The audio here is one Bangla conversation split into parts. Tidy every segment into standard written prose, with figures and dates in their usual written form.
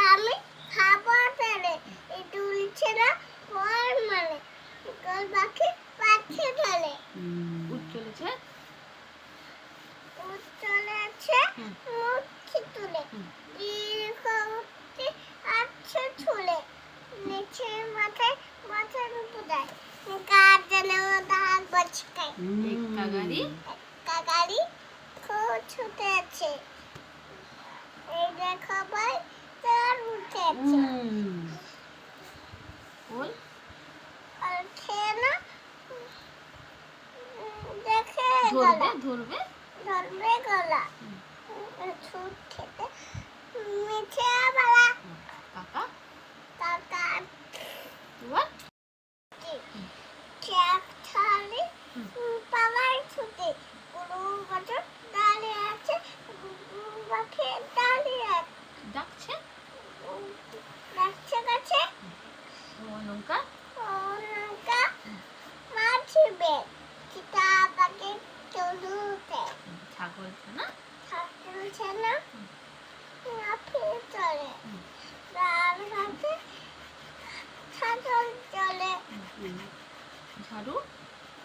আমি খাবো তাহলে একটু উঠছে না বল মানে গল বাকি পাচ্ছে তাহলে উঠ চলেছে মুখি তুলে দীর্ঘ উঠতে আছে ছুলে নিচে মাথায় মাথার উপর দেয় কার জানে ও দাগ বচকায় একটা গাড়ি খুব ছুটে আছে এই দেখো ভাই তার উঠে আছে বল আর খেয়ে না দেখে ধরবে গলা ছুট খেতে মিঠে বালা কাকা what ট্রাক থালি পাওয়ার ছুটে পুরো বছর দাঁড়িয়ে আছে বাকি দাঁড়িয়ে ডাকছে গাছে নৌকা নৌকা মাছিবে চিতা পাখি চলুতে ছাগল না থাকছে না ফিরে চলে তার সাথে ছাগল চলে ঝাড়ু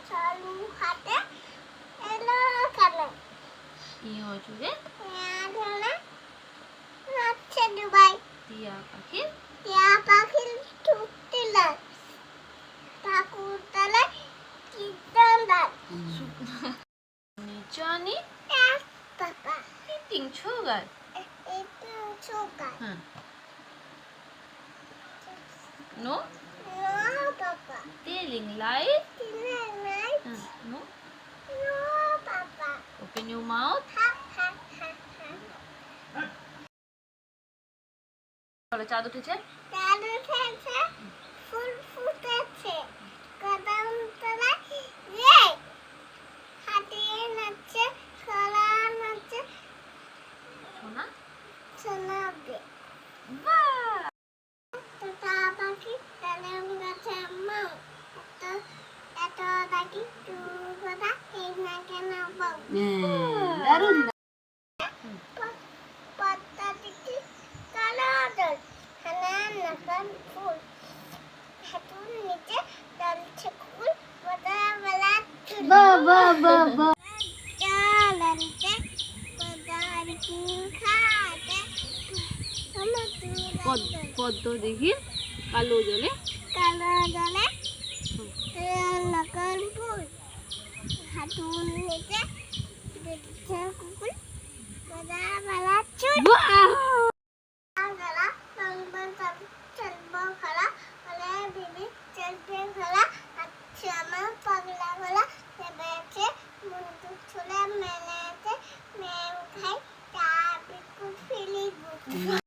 চালু হাতে এলো কেন জুড়ে নাচছে দুবাই টিয়া পাখি ছুটতে লাগ ঠাকুর তলায় কীর্তন দান Johnny Papa eating sugar. eating sugar. No? No, Papa. Telling lies? Telling lies? No? No, Papa. Open your mouth. Ha, ha, ha, ha. বলো চাঁদ উঠেছে চাঁদ উঠেছে ফুল ফুটেছে কদম তলায় রে হাতি নাচছে খোলা নাচছে সোনা শোনাবে বাহ তোতা পাখি ডালিম গাছে মাও এত ডাকি তুই কথা এই না কেন বউ দারুণ পদ্মা দিকে কালো দল হানা নাকান ফুল হাতুর নিচে ডালছে কুল বদা চুল বাহ চালতে পদার কি খাতে পদ্ম দেখি কালো জলে নাকান ফুল হাতুর নিচে ডালছে কুল বদা চুল পাগলা গলা চেপেছে মুন্ডু ছুলে মেলেছে মেম খাই চা বিস্কুট ফিলি